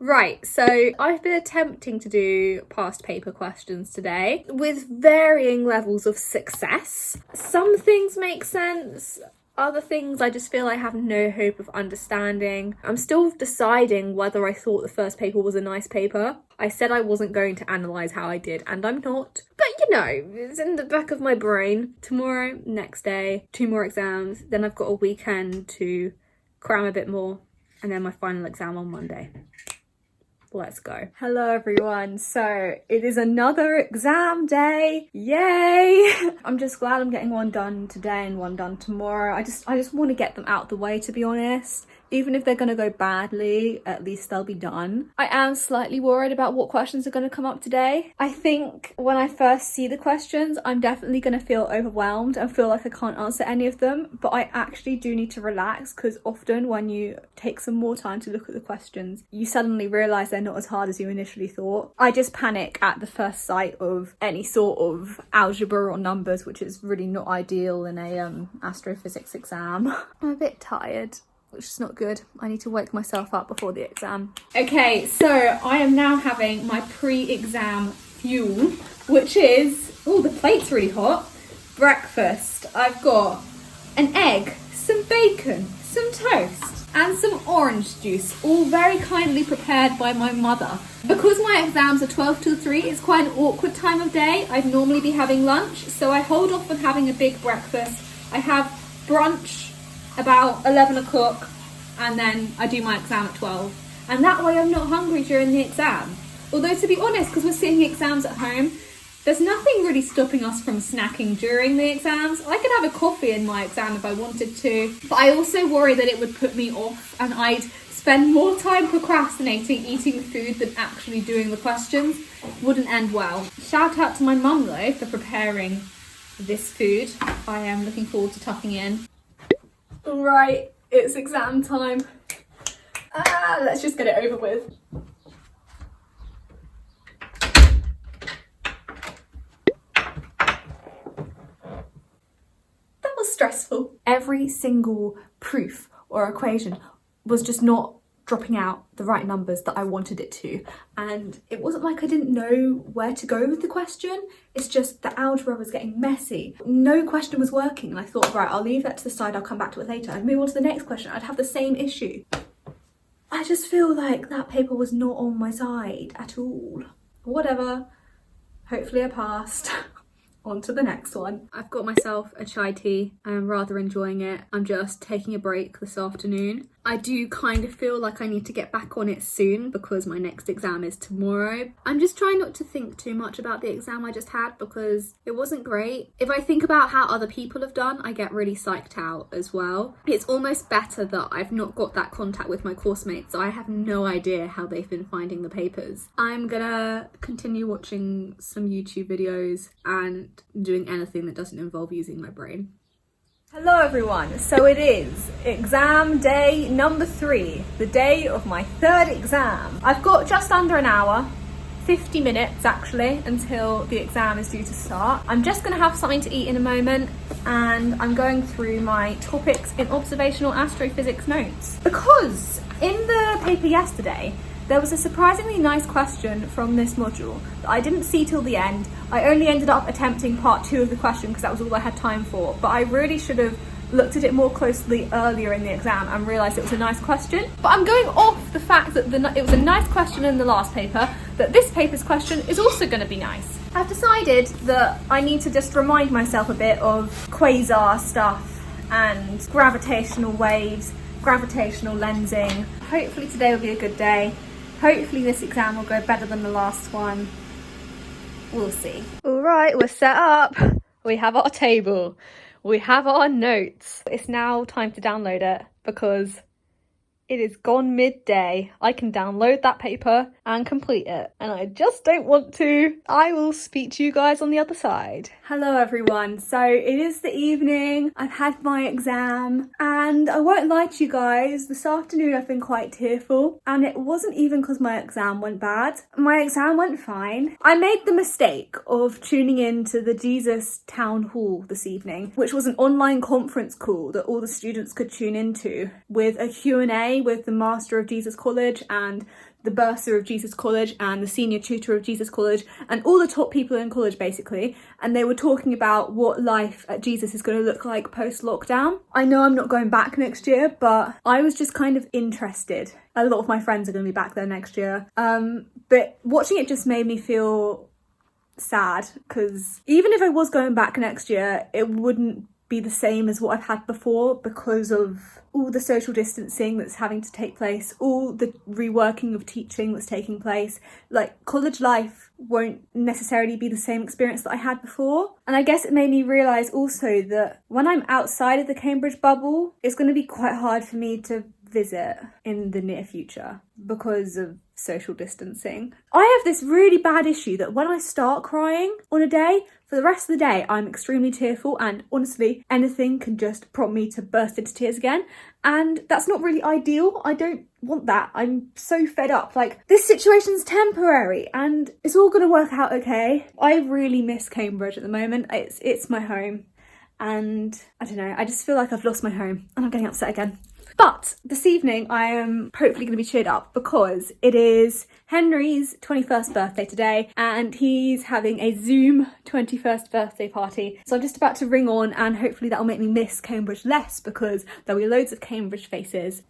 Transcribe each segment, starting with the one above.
Right, so I've been attempting to do past paper questions today with varying levels of success. Some things make sense, other things I just feel I have no hope of understanding. I'm still deciding whether I thought the first paper was a nice paper. I said I wasn't going to analyse how I did, and I'm not. But you know, it's in the back of my brain. Tomorrow, next day, 2 more exams, then I've got a weekend to cram a bit more, and then my final exam on Monday. Let's go. Hello everyone. So it is another exam day. Yay! I'm just glad I'm getting one done today and one done tomorrow. I just want to get them out the way, to be honest. Even if they're going to go badly, at least they'll be done. I am slightly worried about what questions are going to come up today. I think when I first see the questions, I'm definitely going to feel overwhelmed and feel like I can't answer any of them. But I actually do need to relax, because often when you take some more time to look at the questions, you suddenly realise they're not as hard as you initially thought. I just panic at the first sight of any sort of algebra or numbers, which is really not ideal in a astrophysics exam. I'm a bit tired, which is not good. I need to wake myself up before the exam. Okay, so I am now having my pre-exam fuel, which is, oh, the plate's really hot. Breakfast. I've got an egg, some bacon, some toast, and some orange juice, all very kindly prepared by my mother. Because my exams are 12 till 3, it's quite an awkward time of day. I'd normally be having lunch, so I hold off on having a big breakfast. I have brunch about 11 o'clock, and then I do my exam at 12. And that way I'm not hungry during the exam. Although, to be honest, because we're sitting exams at home, there's nothing really stopping us from snacking during the exams. I could have a coffee in my exam if I wanted to, but I also worry that it would put me off and I'd spend more time procrastinating eating food than actually doing the questions. Wouldn't end well. Shout out to my mum though for preparing this food. I am looking forward to tucking in. Right, it's exam time. Let's just get it over with. That was stressful. Every single proof or equation was just not dropping out the right numbers that I wanted it to. And it wasn't like I didn't know where to go with the question. It's just the algebra was getting messy. No question was working. And I thought, right, I'll leave that to the side. I'll come back to it later. I'd move on to the next question. I'd have the same issue. I just feel like that paper was not on my side at all. Whatever. Hopefully I passed. On to the next one. I've got myself a chai tea. I am rather enjoying it. I'm just taking a break this afternoon. I do kind of feel like I need to get back on it soon because my next exam is tomorrow. I'm just trying not to think too much about the exam I just had because it wasn't great. If I think about how other people have done, I get really psyched out as well. It's almost better that I've not got that contact with my course mates, so I have no idea how they've been finding the papers. I'm gonna continue watching some YouTube videos and doing anything that doesn't involve using my brain. Hello everyone, so it is exam day number 3, the day of my 3rd exam. I've got just under an hour, 50 minutes actually, until the exam is due to start. I'm just going to have something to eat in a moment and I'm going through my topics in observational astrophysics notes. Because in the paper yesterday, there was a surprisingly nice question from this module that I didn't see till the end. I only ended up attempting part 2 of the question because that was all I had time for, but I really should have looked at it more closely earlier in the exam and realised it was a nice question. But I'm going off the fact that it was a nice question in the last paper, that this paper's question is also going to be nice. I've decided that I need to just remind myself a bit of quasar stuff and gravitational waves, gravitational lensing. Hopefully today will be a good day. Hopefully this exam will go better than the last one. We'll see. All right, we're set up. We have our table. We have our notes. It's now time to download it because it is gone midday. I can download that paper and complete it. And I just don't want to. I will speak to you guys on the other side. Hello everyone. So it is the evening. I've had my exam and I won't lie to you guys. This afternoon I've been quite tearful and it wasn't even because my exam went bad. My exam went fine. I made the mistake of tuning in to the Jesus Town Hall this evening, which was an online conference call that all the students could tune into with a Q&A day with the Master of Jesus College and the Bursar of Jesus College and the Senior Tutor of Jesus College and all the top people in college basically, and they were talking about what life at Jesus is going to look like post-lockdown. I know I'm not going back next year, but I was just kind of interested. A lot of my friends are going to be back there next year, but watching it just made me feel sad, because even if I was going back next year, it wouldn't be the same as what I've had before because of all the social distancing that's having to take place, all the reworking of teaching that's taking place. Like, college life won't necessarily be the same experience that I had before. And I guess it made me realise also that when I'm outside of the Cambridge bubble, it's going to be quite hard for me to visit in the near future because of social distancing. I have this really bad issue that when I start crying on a day, for the rest of the day I'm extremely tearful, and honestly anything can just prompt me to burst into tears again, and that's not really ideal. I don't want that. I'm so fed up. Like, this situation's temporary and it's all gonna work out okay. I really miss Cambridge at the moment. It's my home, and I don't know, I just feel like I've lost my home and I'm getting upset again. But this evening I am hopefully going to be cheered up because it is Henry's 21st birthday today and he's having a Zoom 21st birthday party. So I'm just about to ring on, and hopefully that'll make me miss Cambridge less because there'll be loads of Cambridge faces.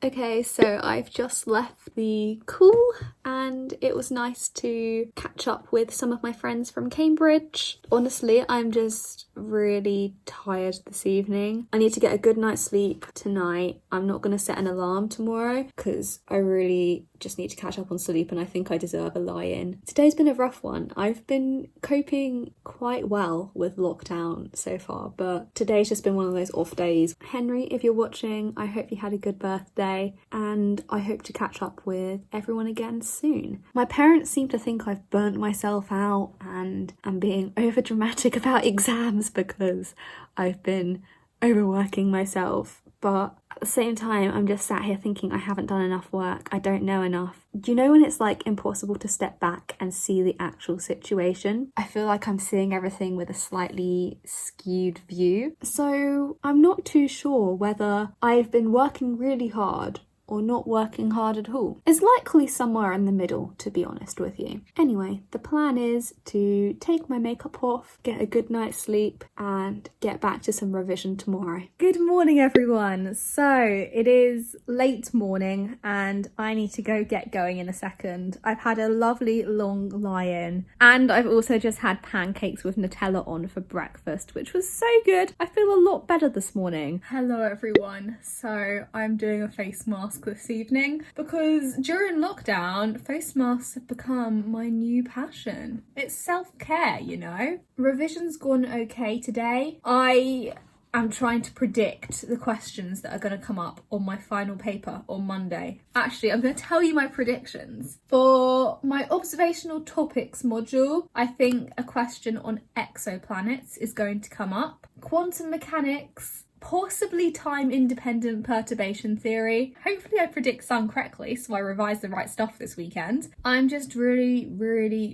Okay, so I've just left the call and it was nice to catch up with some of my friends from Cambridge. Honestly, I'm just really tired this evening. I need to get a good night's sleep tonight. I'm not going to set an alarm tomorrow because I really just need to catch up on sleep and I think I deserve a lie-in. Today's been a rough one. I've been coping quite well with lockdown so far, but today's just been one of those off days. Henry, if you're watching, I hope you had a good birthday and I hope to catch up with everyone again soon. My parents seem to think I've burnt myself out and I'm being over dramatic about exams because I've been overworking myself, but at the same time I'm just sat here thinking I haven't done enough work, I don't know enough. Do you know when it's like impossible to step back and see the actual situation? I feel like I'm seeing everything with a slightly skewed view. So I'm not too sure whether I've been working really hard or not working hard at all. It's likely somewhere in the middle, to be honest with you. Anyway, the plan is to take my makeup off, get a good night's sleep, and get back to some revision tomorrow. Good morning, everyone. So it is late morning and I need to go get going in a second. I've had a lovely long lie-in and I've also just had pancakes with Nutella on for breakfast, which was so good. I feel a lot better this morning. Hello, everyone. So I'm doing a face mask this evening because during lockdown face masks have become my new passion. It's self-care, you know. Revision's gone okay today. I am trying to predict the questions that are going to come up on my final paper on Monday. Actually, I'm going to tell you my predictions. For my observational topics module, I think a question on exoplanets is going to come up. Quantum mechanics, possibly time-independent perturbation theory. Hopefully I predict some correctly, so I revise the right stuff this weekend. I'm just really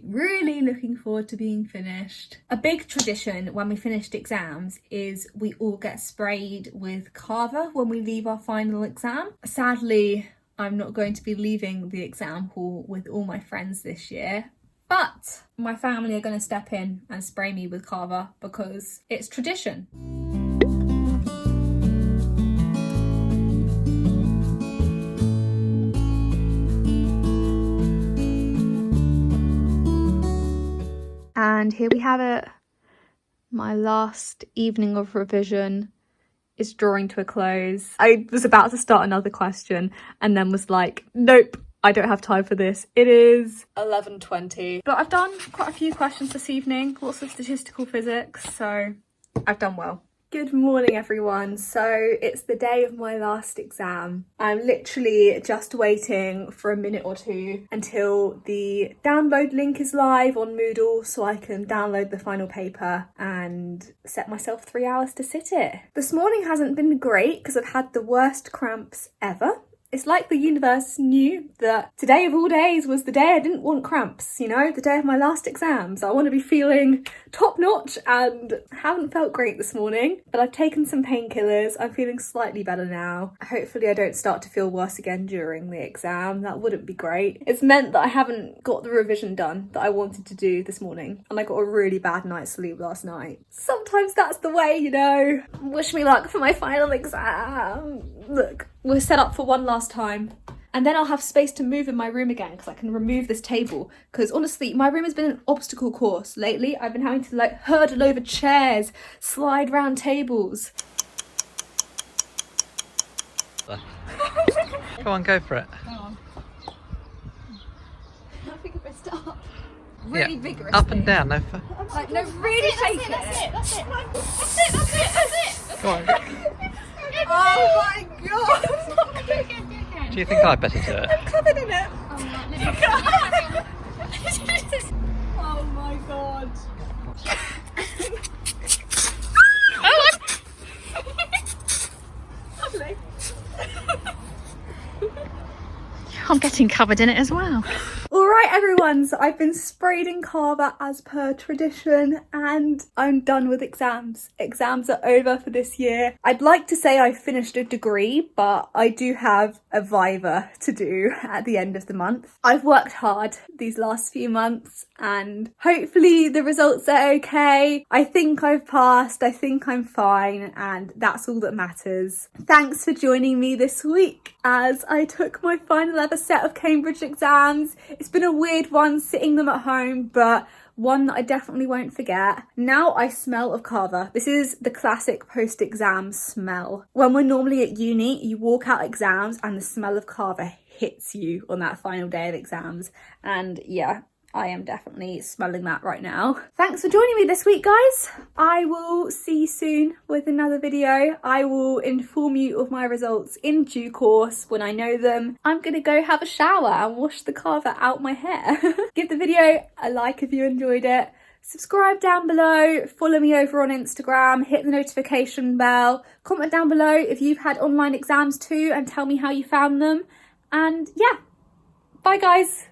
looking forward to being finished. A big tradition when we finished exams is we all get sprayed with kava when we leave our final exam. Sadly, I'm not going to be leaving the exam hall with all my friends this year, but my family are going to step in and spray me with kava because it's tradition. And here we have it. My last evening of revision is drawing to a close. I was about to start another question and then was like, nope, I don't have time for this. It is 11:20. But I've done quite a few questions this evening, lots of statistical physics, so I've done well. Good morning, everyone. So it's the day of my last exam. I'm literally just waiting for a minute or two until the download link is live on Moodle so I can download the final paper and set myself 3 hours to sit it. This morning hasn't been great because I've had the worst cramps ever. It's like the universe knew that today of all days was the day I didn't want cramps, you know, the day of my last exams. I want to be feeling top notch and haven't felt great this morning, but I've taken some painkillers. I'm feeling slightly better now. Hopefully I don't start to feel worse again during the exam. That wouldn't be great. It's meant that I haven't got the revision done that I wanted to do this morning, and I got a really bad night's sleep last night. Sometimes that's the way, you know. Wish me luck for my final exam. Look, we're set up for one last time, and then I'll have space to move in my room again because I can remove this table, because honestly my room has been an obstacle course lately. I've been having to like hurdle over chairs, slide round tables. Go on, go for it. Go on. I think if I start really vigorous. Up and down, no. Like, no, really take it. That's it. Go on. Oh my god! Do you think I'd better do it? I'm covered in it. Oh my god. Lovely. I'm getting covered in it as well. Alright everyone, so I've been sprayed in Carver as per tradition and I'm done with exams. Exams are over for this year. I'd like to say I finished a degree, but I do have a viva to do at the end of the month. I've worked hard these last few months and hopefully the results are okay. I think I've passed, I think I'm fine, and that's all that matters. Thanks for joining me this week as I took my final ever set of Cambridge exams. It's been a weird one sitting them at home, but one that I definitely won't forget. Now I smell of Carver. This is the classic post-exam smell. When we're normally at uni, you walk out exams and the smell of Carver hits you on that final day of exams. And yeah, I am definitely smelling that right now. Thanks for joining me this week, guys. I will see you soon with another video. I will inform you of my results in due course when I know them. I'm gonna go have a shower and wash the Carver out my hair. Give the video a like if you enjoyed it. Subscribe down below, follow me over on Instagram, hit the notification bell, comment down below if you've had online exams too and tell me how you found them. And yeah, bye guys.